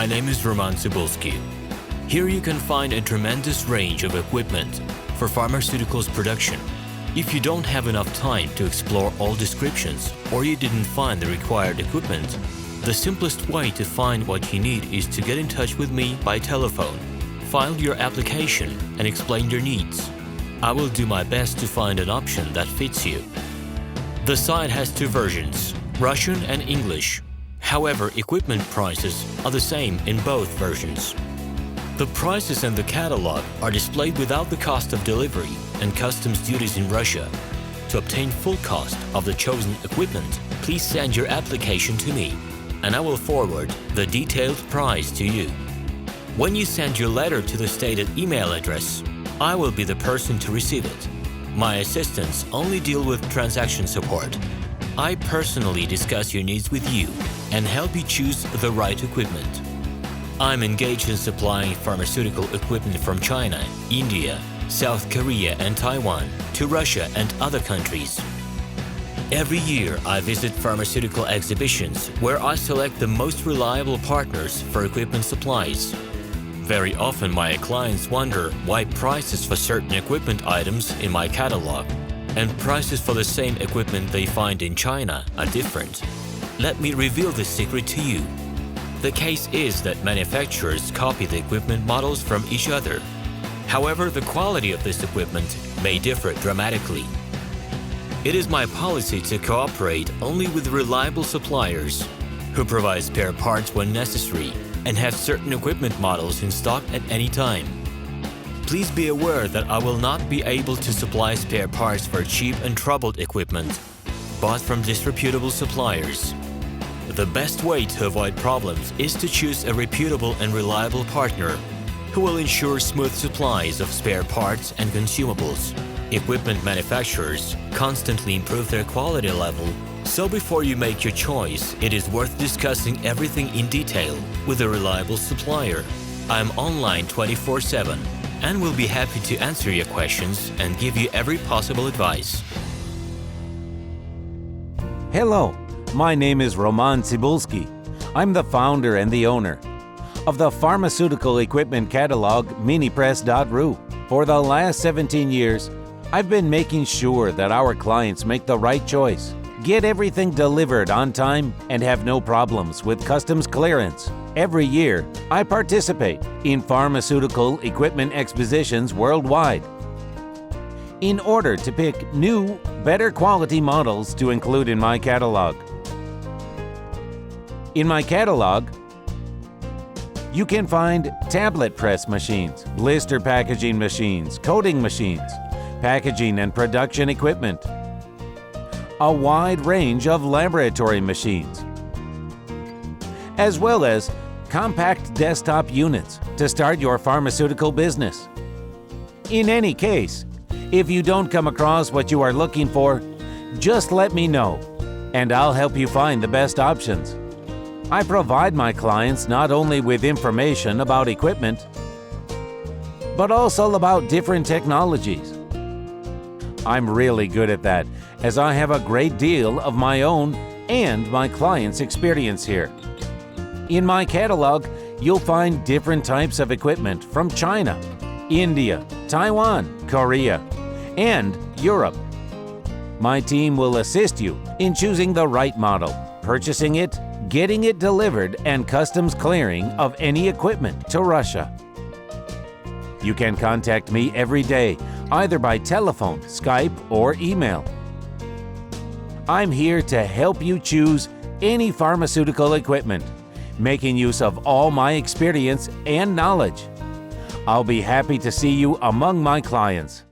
My name is RomanTsibulsky. Here you can find a tremendous range of equipment for pharmaceuticals production. If you don't have enough time to explore all descriptions or you didn't find the required equipment, the simplest way to find what you need is to get in touch with me by telephone, file your application and explain your needs. I will do my best to find an option that fits you. The site has two versions, Russian and English. However, equipment prices are the same in both versions. The prices and the catalog are displayed without the cost of delivery and customs duties in Russia. To obtain full cost of the chosen equipment, please send your application to me, and I will forward the detailed price to you. When you send your letter to the stated email address, I will be the person to receive it. My assistants only deal with transaction support. I personally discuss your needs with you and help you choose the right equipment. I'm engaged in supplying pharmaceutical equipment from China, India, South Korea and Taiwan to Russia and other countries. Every year I visit pharmaceutical exhibitions where I select the most reliable partners for equipment supplies. Very often my clients wonder why prices for certain equipment items in my catalog and prices for the same equipment they find in China are different. Let me reveal this secret to you. The case is that manufacturers copy the equipment models from each other. However, the quality of this equipment may differ dramatically. It is my policy to cooperate only with reliable suppliers who provide spare parts when necessary and have certain equipment models in stock at any time. Please be aware that I will not be able to supply spare parts for cheap and troubled equipment bought from disreputable suppliers. The best way to avoid problems is to choose a reputable and reliable partner who will ensure smooth supplies of spare parts and consumables. Equipment manufacturers constantly improve their quality level, so before you make your choice, it is worth discussing everything in detail with a reliable supplier. I'm online 24/7 and will be happy to answer your questions and give you every possible advice. Hello, my name is RomanTsibulsky. I'm the founder and the owner of the pharmaceutical equipment catalog Minipress.ru. For the last 17 years, I've been making sure that our clients make the right choice, get everything delivered on time, and have no problems with customs clearance. Every year, I participate in pharmaceutical equipment expositions worldwide in order to pick new, better quality models to include in my catalog. In my catalog, you can find tablet press machines, blister packaging machines, coating machines, packaging and production equipment, a wide range of laboratory machines, as well as compact desktop units to start your pharmaceutical business. In any case, if you don't come across what you are looking for, just let me know, and I'll help you find the best options. I provide my clients not only with information about equipment, but also about different technologies. I'm really good at that, as I have a great deal of my own and my clients' experience here. In my catalog, you'll find different types of equipment from China, India, Taiwan, Korea, and Europe. My team will assist you in choosing the right model, purchasing it, getting it delivered, and customs clearing of any equipment to Russia. You can contact me every day, either by telephone, Skype, or email. I'm here to help you choose any pharmaceutical equipment, making use of all my experience and knowledge. I'll be happy to see you among my clients.